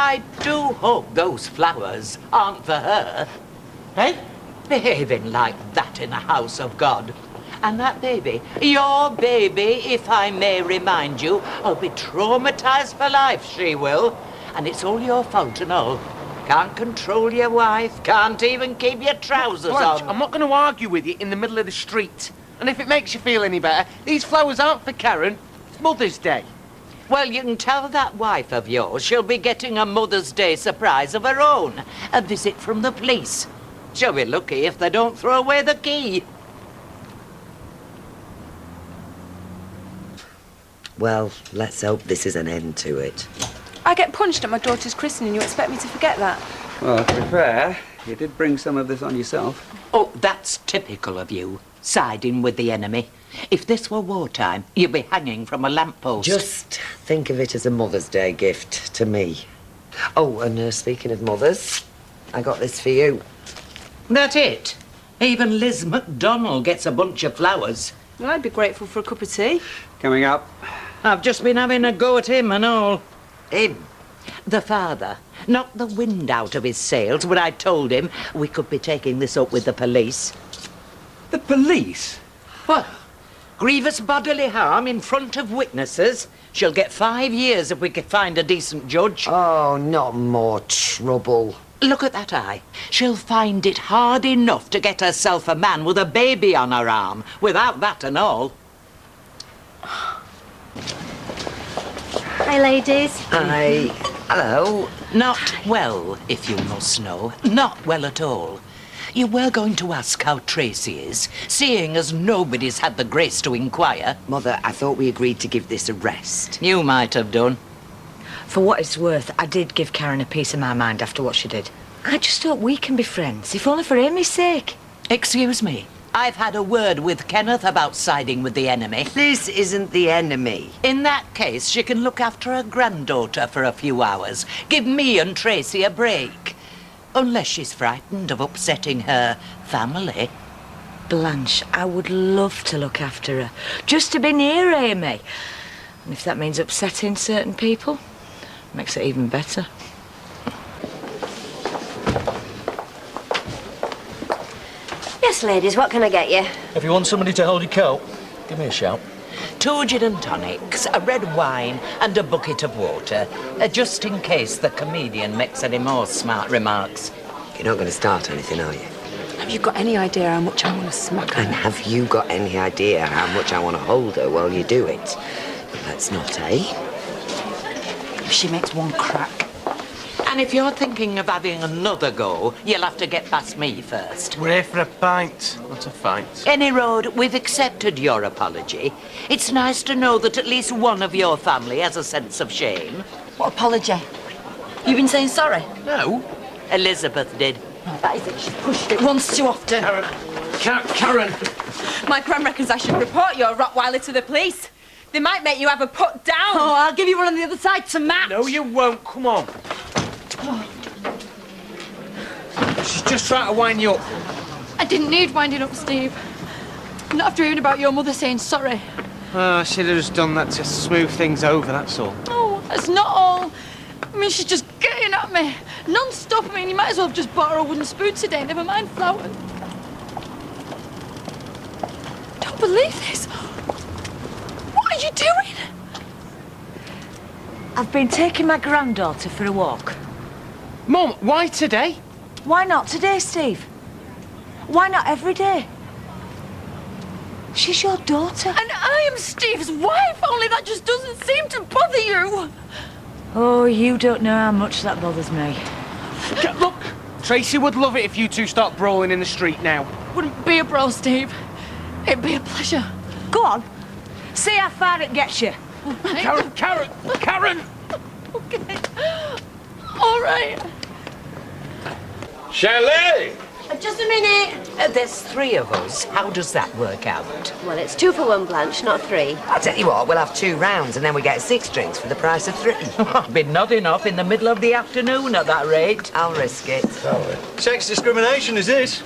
I do hope those flowers aren't for her. Hey? Behaving like that in the house of God. And that baby, your baby, if I may remind you, will be traumatized for life, she will. And it's all your fault and all. Can't control your wife, can't even keep your trousers Blanche, on. I'm not going to argue with you in the middle of the street. And if it makes you feel any better, these flowers aren't for Karen. It's Mother's Day. Well, you can tell that wife of yours she'll be getting a Mother's Day surprise of her own. A visit from the police. She'll be lucky if they don't throw away the key. Well, let's hope this is an end to it. I get punched at my daughter's christening. You expect me to forget that? Well, to be fair, you did bring some of this on yourself. Oh, that's typical of you, siding with the enemy. If this were wartime, you'd be hanging from a lamppost. Just think of it as a Mother's Day gift to me. Oh, and speaking of mothers, I got this for you. That's it. Even Liz McDonnell gets a bunch of flowers. Well, I'd be grateful for a cup of tea. Coming up. I've just been having a go at him and all. Him? The father knocked the wind out of his sails when I told him we could be taking this up with the police. The police? What? Grievous bodily harm in front of witnesses? She'll get 5 years if we can find a decent judge. Oh, not more trouble. Look at that eye. She'll find it hard enough to get herself a man with a baby on her arm, without that and all. Hi, ladies. Hi. Hello. Not well, if you must know. Not well at all. You were going to ask how Tracy is, seeing as nobody's had the grace to inquire. Mother, I thought we agreed to give this a rest. You might have done. For what it's worth, I did give Karen a piece of my mind after what she did. I just hope we can be friends, if only for Amy's sake. Excuse me. I've had a word with Kenneth about siding with the enemy. This isn't the enemy. In that case, she can look after her granddaughter for a few hours. Give me and Tracy a break. Unless she's frightened of upsetting her family. Blanche, I would love to look after her, just to be near Amy. And if that means upsetting certain people, makes it even better. Yes, ladies, what can I get you? If you want somebody to hold your coat, give me a shout. 2 gin and tonics, a red wine and a bucket of water, just in case the comedian makes any more smart remarks. You're not going to start anything, are you? Have you got any idea how much I want to smack her? And have you got any idea how much I want to hold her while you do it? Let's not, eh? If she makes one crack. And if you're thinking of having another go, you'll have to get past me first. We're here for a pint, not a fight. Any road, we've accepted your apology. It's nice to know that at least one of your family has a sense of shame. What apology? You've been saying sorry? No. Elizabeth did. That is it. She's pushed it once too often. Karen! My gran reckons I should report your Rottweiler to the police. They might make you have a put down. Oh, I'll give you one on the other side to match. No, you won't. Come on. She's just trying to wind you up. I didn't need winding up, Steve. Not after hearing about your mother saying sorry. Oh, I should have just done that to smooth things over, that's all. Oh, that's not all. I mean, she's just getting at me. Non-stop. I mean, you might as well have just bought her a wooden spoon today, never mind flowers. Don't believe this. What are you doing? I've been taking my granddaughter for a walk. Mum, why today? Why not today, Steve? Why not every day? She's your daughter. And I am Steve's wife, only that just doesn't seem to bother you. Oh, you don't know how much that bothers me. Look, Tracy would love it if you two start brawling in the street now. Wouldn't be a brawl, Steve. It'd be a pleasure. Go on. See how far it gets you. Right. Karen! Okay. All right. Shelley! Just a minute. There's 3 of us. How does that work out? Well, it's 2 for 1, Blanche, not 3. I'll tell you what, we'll have 2 rounds and then we get 6 drinks for the price of 3. I've been nodding off in the middle of the afternoon at that rate. I'll risk it. Sex discrimination, is this?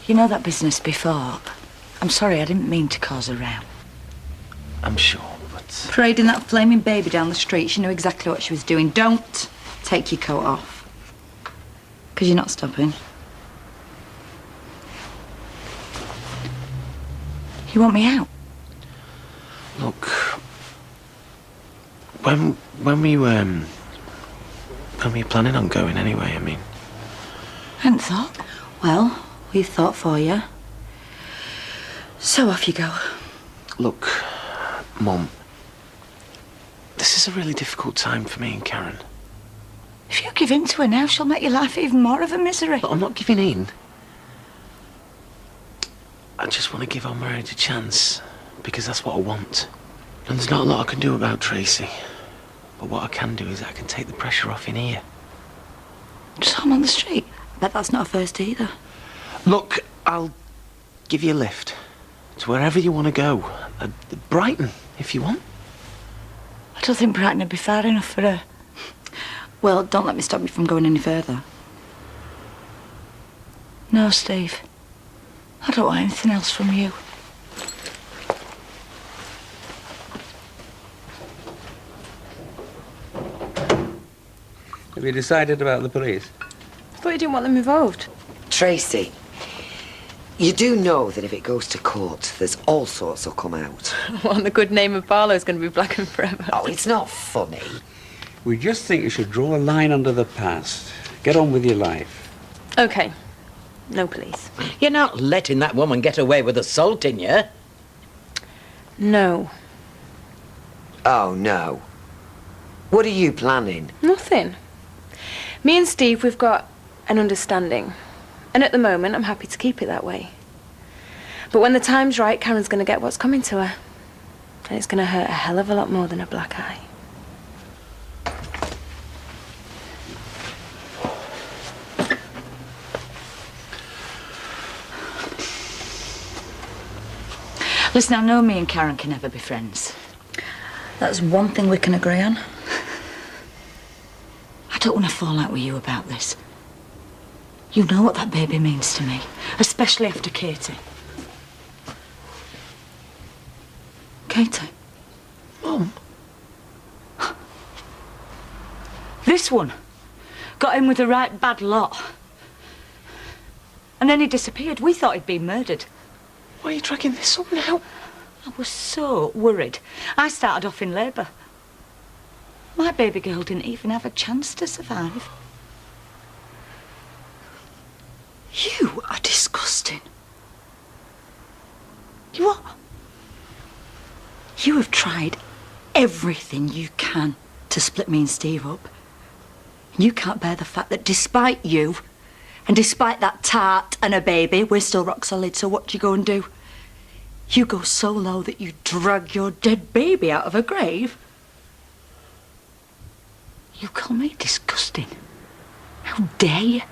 You know that business before. I'm sorry, I didn't mean to cause a row. I'm sure, but Parading that flaming baby down the street, she knew exactly what she was doing. Don't take your coat off. Because you're not stopping. You want me out? Look, when were you planning on going anyway? I mean, I hadn't thought. Well, we've thought for you. So off you go. look, Mum, this is a really difficult time for me and Karen. If you give in to her now, she'll make your life even more of a misery. But I'm not giving in. I just want to give our marriage a chance, because that's what I want. And there's not a lot I can do about Tracy. But what I can do is I can take the pressure off in here. Just home on the street. Bet that's not a first either. Look, I'll give you a lift to wherever you want to go. Brighton, if you want. I don't think Brighton would be far enough for her. Well, don't let me stop you from going any further. No, Steve. I don't want anything else from you. Have you decided about the police? I thought you didn't want them involved. Tracy, you do know that if it goes to court, there's all sorts will come out. Well, and the good name of Barlow's going to be blackened forever. Oh, it's not funny. We just think you should draw a line under the past. Get on with your life. OK. No police. You're not letting that woman get away with assaulting you. No. Oh, no. What are you planning? Nothing. Me and Steve, we've got an understanding. And at the moment, I'm happy to keep it that way. But when the time's right, Karen's going to get what's coming to her. And it's going to hurt a hell of a lot more than a black eye. Listen, I know me and Karen can never be friends. That's one thing we can agree on. I don't want to fall out with you about this. You know what that baby means to me, especially after Katie. Katie? Mum? This one got in with the right bad lot. And then he disappeared. We thought he'd been murdered. Why are you dragging this up now? I was so worried. I started off in labour. My baby girl didn't even have a chance to survive. You are disgusting. You what? You have tried everything you can to split me and Steve up. And you can't bear the fact that despite you, and despite that tart and a baby, we're still rock solid, so what do you go and do? You go so low that you drag your dead baby out of a grave? You call me disgusting? How dare you?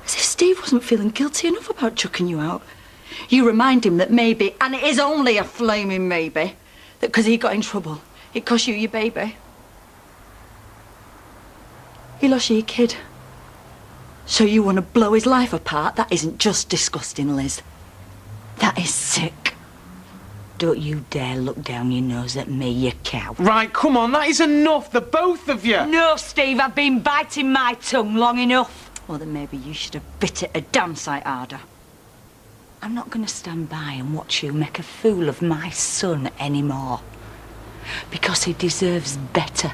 As if Steve wasn't feeling guilty enough about chucking you out. You remind him that maybe, and it is only a flaming maybe, that because he got in trouble, it cost you your baby. He lost you your kid. So you want to blow his life apart? That isn't just disgusting, Liz. That is sick. Don't you dare look down your nose at me, you cow. Right, come on, that is enough, the both of you. No, Steve, I've been biting my tongue long enough. Well, then maybe you should have bit it a damn sight harder. I'm not going to stand by and watch you make a fool of my son anymore. Because he deserves better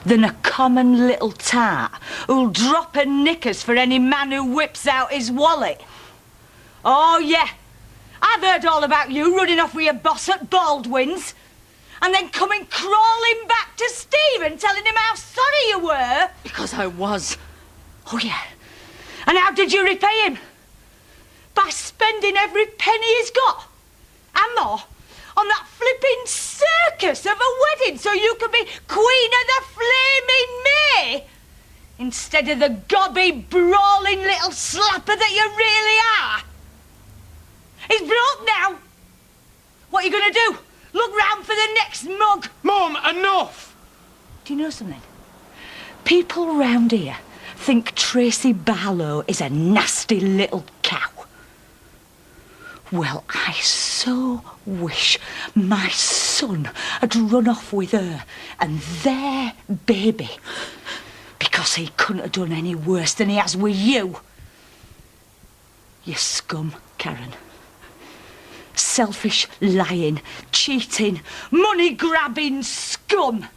than a common little tart who'll drop her knickers for any man who whips out his wallet. Oh, yeah. I've heard all about you running off with your boss at Baldwin's and then coming crawling back to Steve and telling him how sorry you were. Because I was. Oh, yeah. And how did you repay him? By spending every penny he's got. And more. On that flipping circus of a wedding so you could be Queen of the Flaming May. Instead of the gobby, brawling little slapper that you really are. He's broke now. What are you going to do? Look round for the next mug? Mum, enough! Do you know something? People round here think Tracy Barlow is a nasty little cow. Well, I so wish my son had run off with her and their baby. Because he couldn't have done any worse than he has with you. You scum, Karen. Selfish, lying, cheating, money-grabbing scum.